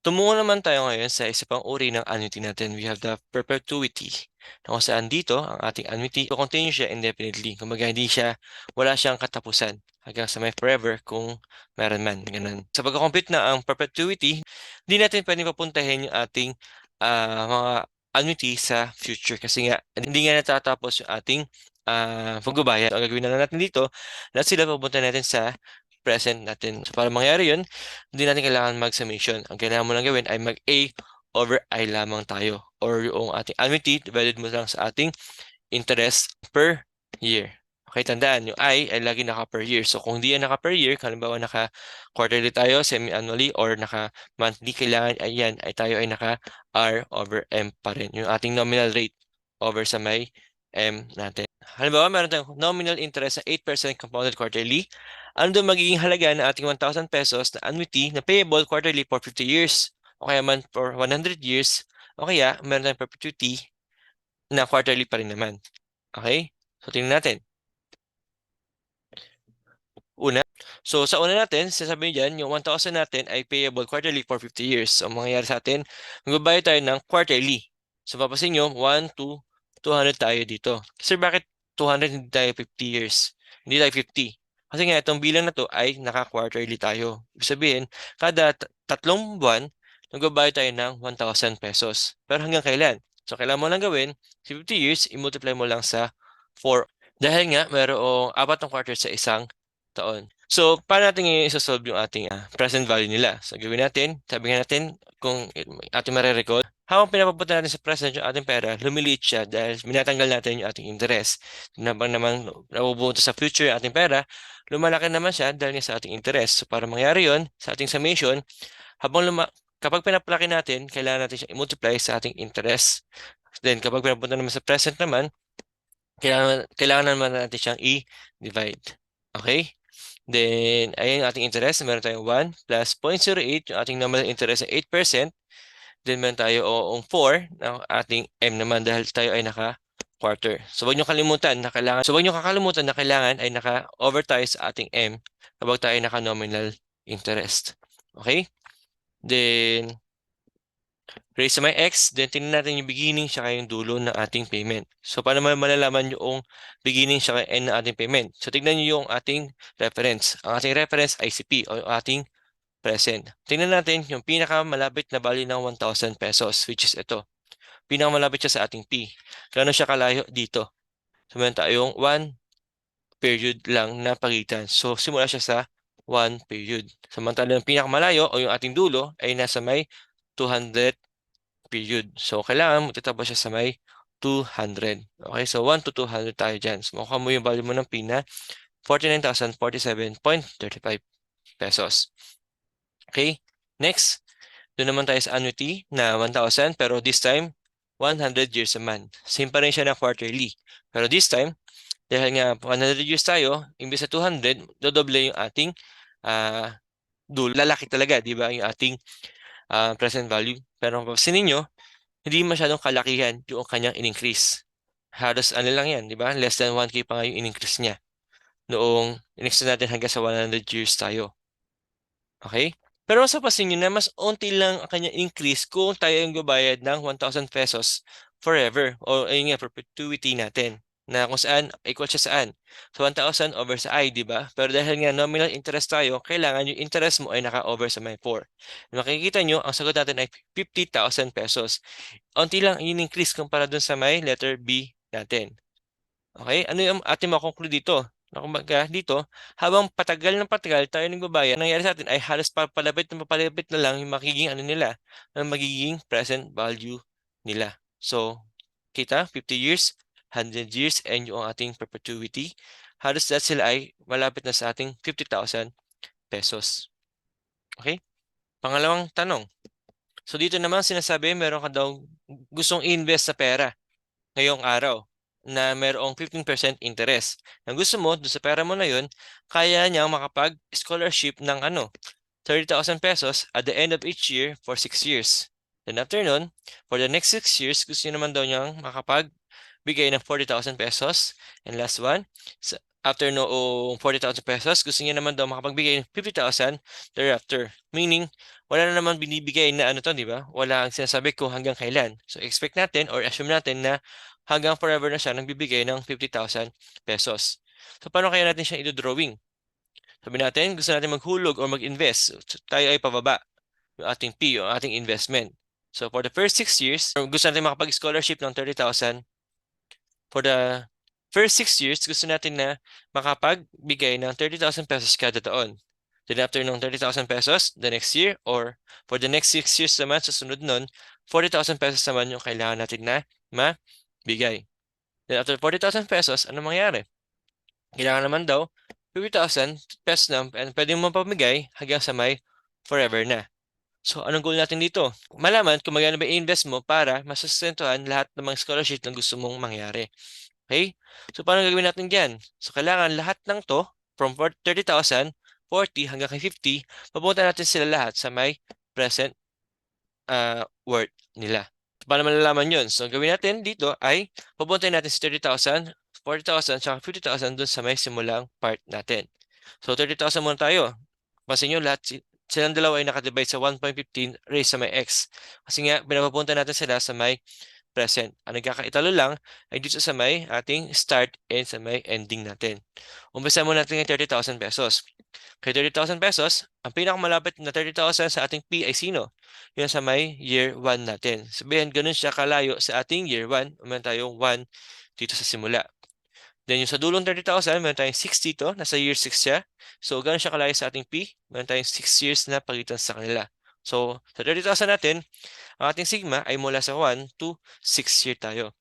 Tumungo naman tayo ngayon sa isa pang uri ng annuity natin. We have the perpetuity. Na kung saan dito, ang ating annuity, continue siya indefinitely. Kumbaga, wala siyang katapusan hanggang sa may forever kung meron man. Ganun. Sa pagkakompute na ang perpetuity, hindi natin pwedeng papuntahin yung ating mga annuity sa future. Kasi nga, hindi nga natatapos yung ating pagbabayad. So, ang gagawin na lang natin dito, lahat sila papunta natin sa present natin. So, para mangyari yun, hindi natin kailangan mag-summation. Ang kailangan mo lang gawin ay mag-A over I lamang tayo. Or yung ating annuity, divided mo lang sa ating interest per year. Okay, tandaan, yung I ay lagi naka per year. So, kung hindi yan naka per year, halimbawa naka quarterly tayo, semi-annually, or naka monthly, kailangan ay yan, ay tayo ay naka R over M pa rin. Yung ating nominal rate over sa may M natin. Halimbawa, meron tayong nominal interest sa 8% compounded quarterly. Ano doon magiging halaga ng ating 1,000 pesos na annuity na payable quarterly for 50 years? O kaya man for 100 years? O kaya, meron tayong perpetuity na quarterly pa rin naman. Okay? So, tingnan natin. Una. So, sa una natin, sasabihin dyan, yung 1,000 natin ay payable quarterly for 50 years. So, ang mangyayari sa atin, magbabayad tayo ng quarterly. So, papasin nyo, 1, 2, 200 tayo dito. Sir, bakit 200 hindi tayo 50 years? Hindi tayo 50. Kasi nga, itong bilang na to ay naka-quarterly tayo. Ibig sabihin, kada tatlong buwan, magbabayad tayo ng 1,000 pesos. Pero hanggang kailan? So, kailangan mo lang gawin, 50 years, i-multiply mo lang sa 4. Dahil nga, mayroong 4 quarters sa isang taon. So, paano natin ngayon isa-solve yung ating present value nila? So, gawin natin, sabi nga natin, kung ating marirecall, habang pinapapunta natin sa present yung ating pera, lumiliit siya dahil minatanggal natin yung ating interest. Habang naman napupunta sa future yung ating pera, lumalaki naman siya dahil nga sa ating interest. So, para mangyari yon sa ating summation, kapag pinapalaki natin, kailangan natin siyang i-multiply sa ating interest. Then, kapag pinapunta naman sa present naman, kailangan naman natin siyang i-divide. Okay? Then, ayan yung ating interest. Meron tayong 1 plus 0.08, yung ating nominal interest ay 8%. Then, meron tayo oong 4 ng ating M naman dahil tayo ay naka-quarter. So, huwag niyo kakalimutan na kailangan ay naka-over tayo sa ating M kapag tayo ay naka-nominal interest. Okay? Then, raise sa may X, then tingnan natin yung beginning siya yung dulo ng ating payment. So, paano malalaman yung beginning siya end ng ating payment? So, tingnan nyo yung ating reference. Ang ating reference ay si P o yung ating present. Tingnan natin yung pinakamalapit na value ng 1,000 pesos, which is ito. Pinakamalapit siya sa ating P. Gano'n siya kalayo dito? So, meron tayong 1 period lang na pagitan. So, simula siya sa 1 period. Samantalang yung pinakamalayo o yung ating dulo ay nasa may 200 period. So, kailangan magtatapos siya sa may 200. Okay, so 1 to 200 tayo dyan. So, makuha mo yung value mo ng PINA, 49,047.35 pesos. Okay, next, doon naman tayo sa annuity na 1,000 pero this time, 100 years naman. Same pa rin siya na quarterly. Pero this time, dahil nga 100 years tayo, imbes sa 200, dodoble yung ating dulo. Lalaki talaga, di ba? Yung ating present value. Pero kung papasin ninyo, hindi masyadong kalakihan yung kanyang in-increase. Halos ano lang yan, di ba? Less than 1K pa nga yung in-increase niya. Noong in-extend natin hanggang sa 100 years tayo. Okay? Pero mas mapasin nyo na mas unti lang ang kanyang increase kung tayo yung gabayad ng 1,000 pesos forever. O ayun nga, perpetuity natin. Na kung saan, equal siya saan? So 1,000 over sa I, di ba? Pero dahil nga nominal interest tayo, kailangan yung interest mo ay naka-over sa may 4. Makikita nyo, ang sagot natin ay 50,000 pesos. Unti lang yung increase kumpara dun sa may letter B natin. Okay? Ano yung ating makonclude dito? Kumbaga dito, habang patagal ng patagal tayo nagbabayad, ang nangyari sa atin ay halos papalapit na lang yung magiging ano nila, ang magiging present value nila. So, kita, 50 years, 100 years, and yung ating perpetuity, halos lahat sila ay malapit na sa ating 50,000 pesos. Okay? Pangalawang tanong. So, dito naman sinasabi, meron ka daw gustong invest sa pera ngayong araw na mayroong 15% interest. Ang gusto mo, doon sa pera mo na yun, kaya niyang makapag-scholarship ng 30,000 pesos at the end of each year for 6 years. Then after nun, for the next 6 years, gusto niya naman daw niyang makapagbigay ng 40,000 pesos. And last one, after noong 40,000 pesos, gusto niya naman daw makapagbigay ng 50,000 thereafter. Meaning, wala na naman binibigay na ano to, di ba? Wala ang sinasabi kung hanggang kailan. So expect natin or assume natin na hanggang forever na siya nagbibigay ng 50,000 pesos. So paano kaya natin siya i-drawing? Sabi natin, gusto natin maghulog or mag-invest. So, tayo ay pababa yung ating P, yung ating investment. So for the first 6 years, gusto natin makapag-scholarship ng 30,000. For the first 6 years, gusto natin na makapagbigay ng 30,000 pesos kada taon. Then after ng 30,000 pesos, the next year, or for the next 6 years naman, susunod nun, 40,000 pesos naman yung kailangan natin na mabigay. Then after 40,000 pesos, ano mangyari? Kailangan naman daw 50,000 pesos na and pwede mo pamigay hanggang sa may forever na. So, anong goal natin dito? Malaman kung magkano ba i-invest mo para masustentuhan lahat ng mga scholarship na gusto mong mangyari. Okay? So, paano gagawin natin dyan? So, kailangan lahat ng to, from 30,000, 40 hanggang kay 50, papunta natin sila lahat sa may present worth nila. So, paano malalaman yun? So, gawin natin dito ay papuntahin natin si 30,000, 40,000, saka 50,000 dun sa may simulang part natin. So, 30,000 muna tayo. Pansin nyo, silang dalawa ay nakadivide sa 1.15 raised sa may x. Kasi nga, pinapapunta natin sila sa may present. Ang nagkakaitalo lang ay dito sa may ating start and sa may ending natin. Umpisa muna natin ng 30,000 pesos. Kay 30,000 pesos, ang pinakamalapit na 30,000 sa ating P ay sino? Yun sa may year 1 natin. Sabihin, ganun siya kalayo sa ating year 1. Meron tayong 1 dito sa simula. Then yung sa dulong 30,000, meron tayong 6 dito. Nasa year 6 siya. So, ganun siya kalayo sa ating P. Meron tayong 6 years na pagitan sa kanila. So, sa 30,000 natin, ang ating sigma ay mula sa 1 to 6 year tayo.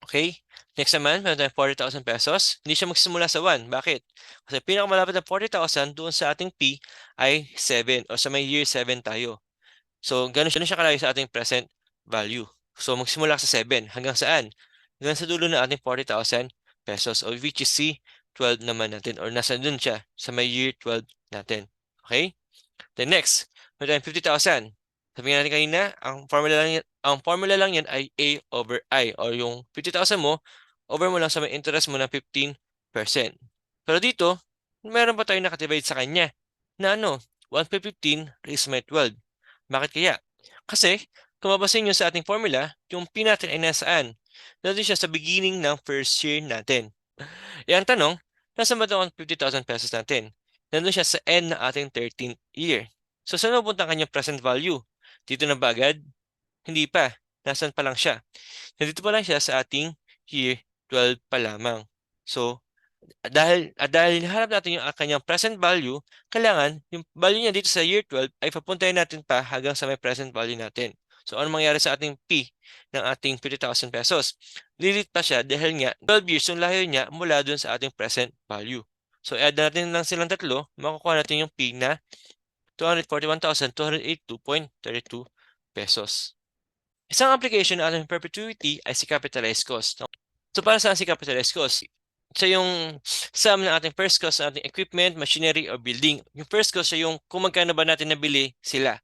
Okay? Next naman, meron tayong 40,000 pesos. Hindi siya magsimula sa 1. Bakit? Kasi pinakamalapit na 40,000 doon sa ating P ay 7 o sa may year 7 tayo. So, ganun siya kalayo sa ating present value. So, magsimula sa 7. Hanggang saan? Hanggang sa dulo ng ating 40,000 pesos o which is si 12 naman natin or nasa dun siya sa may year 12 natin. Okay? Then next, meron tayong 50,000. Sabi nga natin kanina, ang formula lang yan ay A over I or yung 50,000 mo, over mo lang sa may interest mo ng 15%. Pero dito, meron pa tayong nakadivide sa kanya na ano, 1/15 raised by 12. Bakit kaya? Kasi, kung mapasin nyo sa ating formula, yung P natin ay nasaan? Nandun siya sa beginning ng first year natin. E ang tanong, nasa ba ang 50,000 pesos natin? Nandun siya sa end na ating 13th year. So, saan mapunta ang kanyang present value? Dito na ba agad? Hindi pa. Nasaan pa lang siya? Nandito pa lang siya sa ating year 12 pa lamang. So, dahil hinahanap natin yung kanyang present value, kailangan yung value niya dito sa year 12 ay papuntahin natin pa hanggang sa may present value natin. So, ano mangyari sa ating P ng ating 50,000 pesos? Lilit pa siya dahil nga 12 years yung layo niya mula dun sa ating present value. So, add natin lang silang tatlo, makukuha natin yung P na 241,282.32 pesos. Isang application ng ating perpetuity ay si capitalized cost. So, para saan si capitalized cost? Siya yung sum ng ating first cost ng ating equipment, machinery, or building. Yung first cost siya yung kung magkano ba natin nabili sila.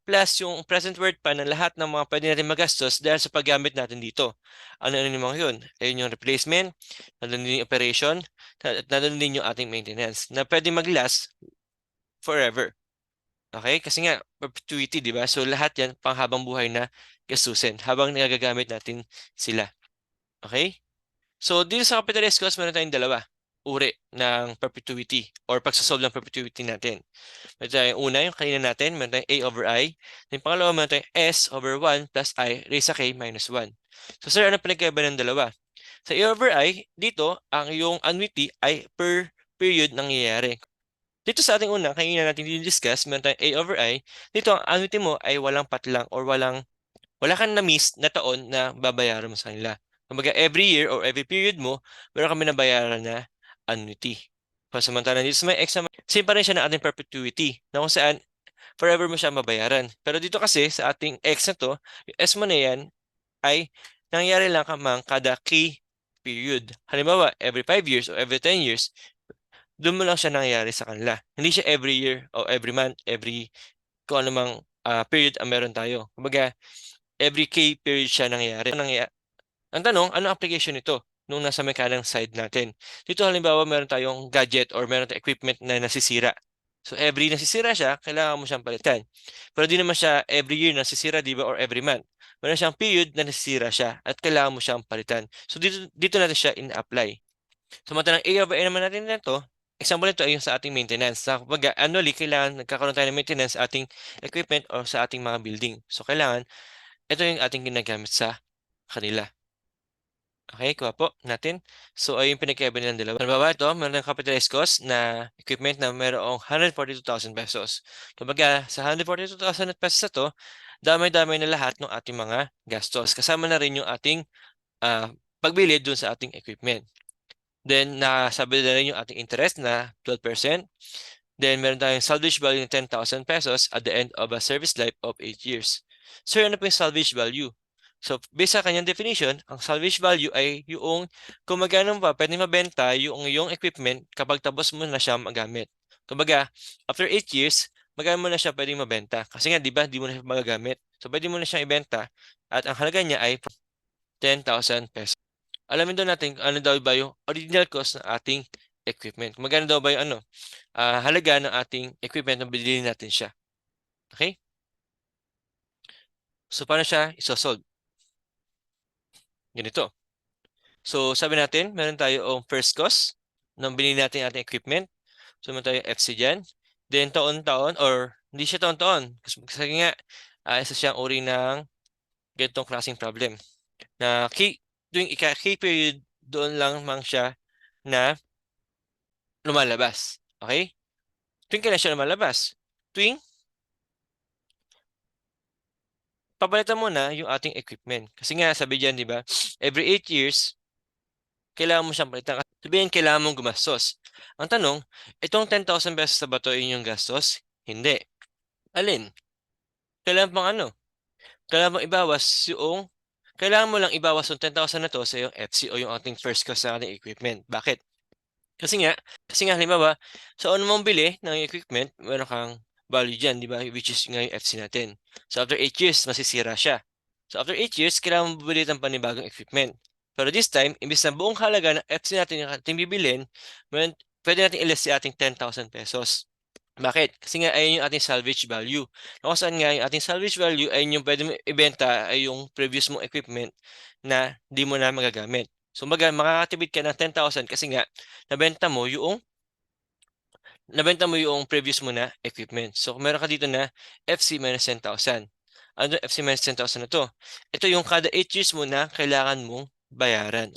Plus yung present worth pa ng lahat ng mga pwede natin magastos dahil sa paggamit natin dito. Ano yung mga yun? Ayun yung replacement, nandun din yung operation, at nandun din yung ating maintenance na pwede mag-last forever. Okay? Kasi nga, perpetuity, di ba? So lahat yan panghabang buhay na gastusin habang nagagamit natin sila. Okay? So, dito sa capitalist cost, meron tayong dalawa uri ng perpetuity or pagsasolve ng perpetuity natin. Meron tayong una, yung kanina natin, meron tayong A over I. Yung pangalawa, meron tayong S over 1 plus I raised sa K minus 1. So, sir, ano pinagkaiba ng dalawa? Sa A over I, dito, ang yung annuity ay per period nangyayari. Dito sa ating una, kanina natin discuss, meron tayong A over I. Dito, ang annuity mo ay walang patlang or wala kang na-miss na taon na babayaran mo sa kanila. Kumbaga, every year or every period mo, meron kami nabayaran na annuity. Pasamantala dito sa may X naman, same pa rin siya ng ating perpetuity na kung saan forever mo siya mabayaran. Pero dito kasi sa ating X na to, yung S mo na yan ay nangyayari lang kamang kada key period. Halimbawa, every 5 years or every 10 years, doon mo lang siya nangyayari sa kanila. Hindi siya every year or every month, every kung anumang period ang meron tayo. Kumbaga, every K period siya nangyayari. Ang tanong, ano application nito nung nasa may kanang side natin? Dito halimbawa meron tayong gadget or meron tayong equipment na nasisira. So every nasisira siya, kailangan mo siyang palitan. Pero di naman siya every year nasisira, di ba? Or every month. Meron siyang period na nasisira siya at kailangan mo siyang palitan. So dito natin siya in-apply. So mata ng A over A naman natin nito, example nito ay yung sa ating maintenance. Sa kumbaga, annually, kailangan nagkakaroon tayo ng maintenance sa ating equipment o sa ating mga building. So kailangan, ito yung ating ginagamit sa kanila. Okay, kuha po natin. So, ay yung pinagkaiba nilang dalawa. Halimbawa, ito, meron ng capitalized cost na equipment na mayroong 142,000 pesos. Kumbaga, sa 142,000 pesos na to, damay-damay na lahat ng ating mga gastos. Kasama na rin yung ating pagbili dun sa ating equipment. Then, nasabi na rin yung ating interest na 12%. Then, meron tayong salvage value ng 10,000 pesos at the end of a service life of 8 years. So, ano po yung salvage value? So, based sa kanyang definition, ang salvage value ay yung kung magkano pa pwede mabenta yung iyong equipment kapag tapos mo na siya magamit. Kumbaga, after 8 years, magkano mo na siya pwedeng mabenta. Kasi nga, di ba, di mo na siya magagamit. So, pwede mo na siyang ibenta at ang halaga niya ay 10,000 pesos. Alamin daw natin kung ano daw ba yung original cost ng ating equipment. Magkano daw ba yung halaga ng ating equipment na bilhin natin siya. Okay? So, paano siya isosolve? Ganito. So, sabi natin, meron tayo ang first cost nung binili natin ating equipment. So, meron tayo FC dyan. Then, taon-taon or hindi siya taon-taon. Kasi nga, isa siyang uri ng ganitong klaseng problem. Na tuwing key period, doon lang mang siya na lumalabas. Okay? Tuwing kailan siya lumalabas? Tuwing papalitan mo na yung ating equipment. Kasi nga, sabi dyan, di ba? Every 8 years, kailangan mo siyang palitan. Sabihin, kailangan mong gumastos. Ang tanong, itong 10,000 pesos na ba ito inyong gastos? Hindi. Alin? Kailangan pang Kailangan mong ibawas kailangan mo lang ibawas yung 10,000 na to sa yung FC o yung ating first cost sa ating equipment. Bakit? Kasi nga, halimbawa, sa una mong bili ng equipment, meron kang value dyan, di ba? Which is nga yung FC natin. So after 8 years, masisira siya. So after 8 years, kailangan mo bumili ng panibagong equipment. Pero this time, imbis na buong halaga ng FC natin yung ating bibilin, pwede natin ilis si ating 10,000 pesos. Bakit? Kasi nga ayun yung ating salvage value. Kung saan nga yung ating salvage value ay yung pwede mo ibenta ay yung previous mong equipment na di mo na magagamit. So makakatipid ka ng 10,000 kasi nga nabenta mo yung previous mo na equipment. So kung meron ka dito na FC minus 10,000. Ano yung FC minus 10,000 na to? Ito yung kada 8 years mo na kailangan mong bayaran.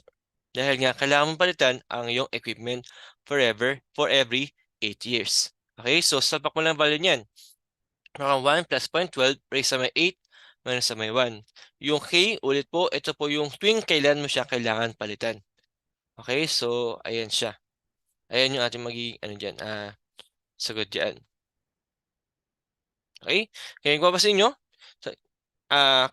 Dahil nga kailangan mong palitan ang iyong equipment for every 8 years. Okay, so salpak mo lang value niyan. Parang 1 plus 0.12 raised sa may 8 minus sa may 1. Yung K, ulit po, ito po yung tuwing kailan mo siya kailangan palitan. Okay, so ayan siya. Ayan yung ating magiging dyan, sagot dyan. Okay? Kaya kung mapapansin nyo,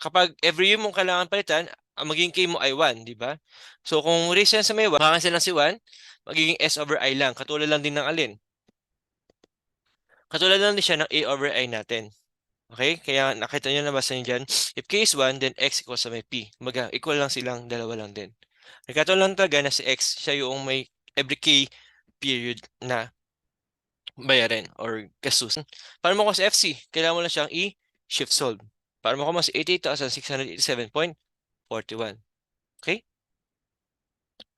kapag every year mong kailangan palitan, ang magiging K mo ay 1, di ba? So kung raise yan sa may 1, makakansin lang si 1, magiging S over I lang. Katulad lang din ng alin. Katulad lang din siya ng A over I natin. Okay? Kaya nakita nyo na basta nyo dyan. If K is 1, then X equals sa may P. Kumbaga, equal lang silang, dalawa lang din. Nagkataon lang talaga na si X, siya yung may every K period na bayarin or gastusin. Para mo ko sa FC, kailangan mo lang siyang i-shift solve. Para mo ko mas 88,687.41. Okay?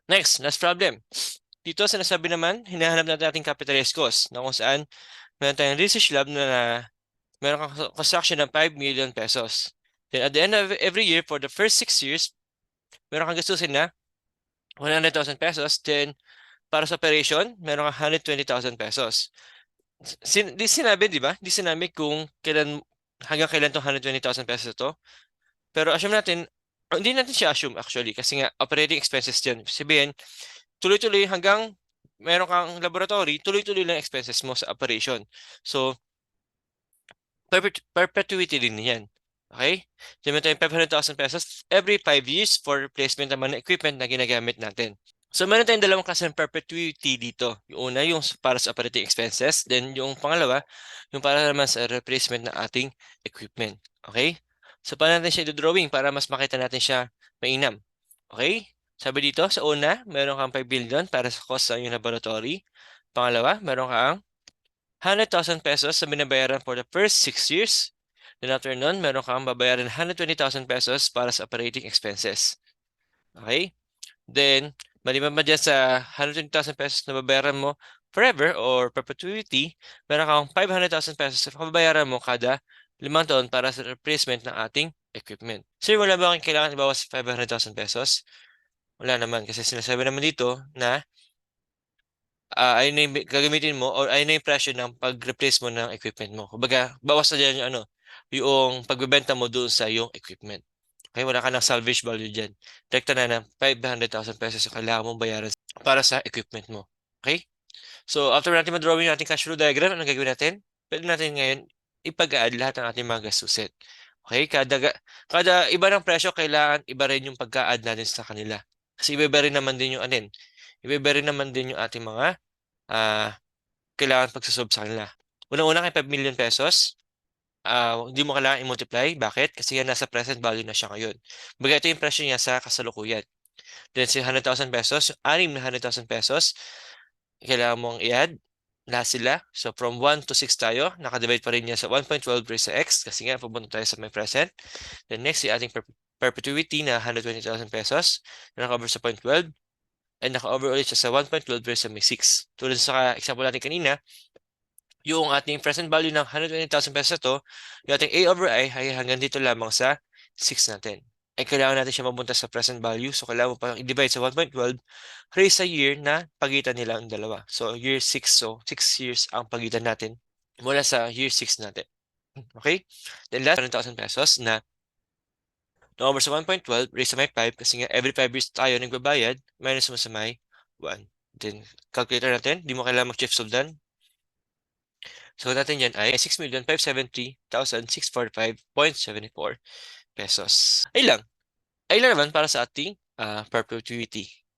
Next, last problem. Dito, sinasabi naman, hinahanap natin ating capitalized cost na kung saan meron tayong research lab na meron kang construction ng 5 million pesos. Then at the end of every year, for the first 6 years, meron kang gastusin na 100,000 pesos. Then, para sa operation, meron kang 120,000 pesos. Di sinabi, di ba? Di sinabi kung hanggang kailan itong 120,000 pesos ito. Pero assume natin, hindi natin siya assume actually kasi nga operating expenses yan. Sabihin, tuloy-tuloy hanggang meron kang laboratory, tuloy-tuloy lang expenses mo sa operation. So, perpetuity din yan. Okay? So, meron tayong 500,000 pesos every 5 years for replacement naman ng equipment na ginagamit natin. So, meron tayong dalawang klase ng perpetuity dito. Yung una, yung para sa operating expenses. Then, yung pangalawa, yung para naman sa replacement ng ating equipment. Okay? So, paano natin siya i-drawing para mas makita natin siya mainam? Okay? Sabi dito, sa una, meron kang 5 billion para sa cost sa iyong laboratory. Pangalawa, meron kang 100,000 pesos na binabayaran for the first 6 years. Then after nun, meron kang babayaran 120,000 pesos para sa operating expenses. Okay? Then, maliban pa dyan sa 120,000 pesos na babayaran mo forever or perpetuity, meron kang 500,000 pesos na babayaran mo kada 5 taon para sa replacement ng ating equipment. Sir, wala ba kang kailangan ibawas sa 500,000 pesos? Wala naman kasi sinasabi naman dito na ayun na yung gagamitin mo or ayun na yung presyo ng pag-replace mo ng equipment mo. Kumbaga, bawas na dyan yung yung pagbebenta mo doon sa yung equipment. Okay, wala ka ng salvage value dyan. Direkta na ng 500,000 pesos yung kailangan mong bayaran para sa equipment mo. Okay? So, after natin ma-drawing yung ating cash flow diagram, anong gagawin natin? Pwede natin ngayon ipag-add lahat ng ating mga gastusin. Okay? Kada iba ng presyo, kailangan iba rin yung pagka-add natin sa kanila. Kasi iba rin naman din yung anin. Iba rin naman din yung ating mga kailangan pagsasob sa kanila. Unang-una kay 5 million pesos, hindi mo kailangan i-multiply. Bakit? Kasi yan nasa present value na siya ngayon. Baga ito yung presyo niya sa kasalukuyan. Then si 100,000 pesos, 100,000 pesos, kailangan mong i-add lahat sila. So from 1 to 6 tayo, nakadivide pa rin niya sa 1.12 raised sa x kasi nga pupunta tayo sa may present. Then next, yung ating perpetuity na 120,000 pesos na naka-over sa 0.12 and naka-over ulit siya sa 1.12 raised sa may 6. Tulad sa example natin kanina, yung ating present value ng 120,000 pesos na to, yung ating A over I ay hanggang dito lamang sa 6 natin. Ay kailangan natin siya mabunta sa present value. So, kailangan mo pa i-divide sa 1.12 raise sa year na pagitan nila ang dalawa. So, year 6. So, 6 years ang pagitan natin mula sa year 6 natin. Okay? Then last, 100,000 pesos na over sa 1.12 raise sa may 5 kasi nga every 5 years tayo nagbabayad minus mo sa may 1. Then, calculator natin. Di mo kailangan mag-shift soldan. So, natin yan ay 6,573,645.74 pesos. Ay lang naman para sa ating perpetuity.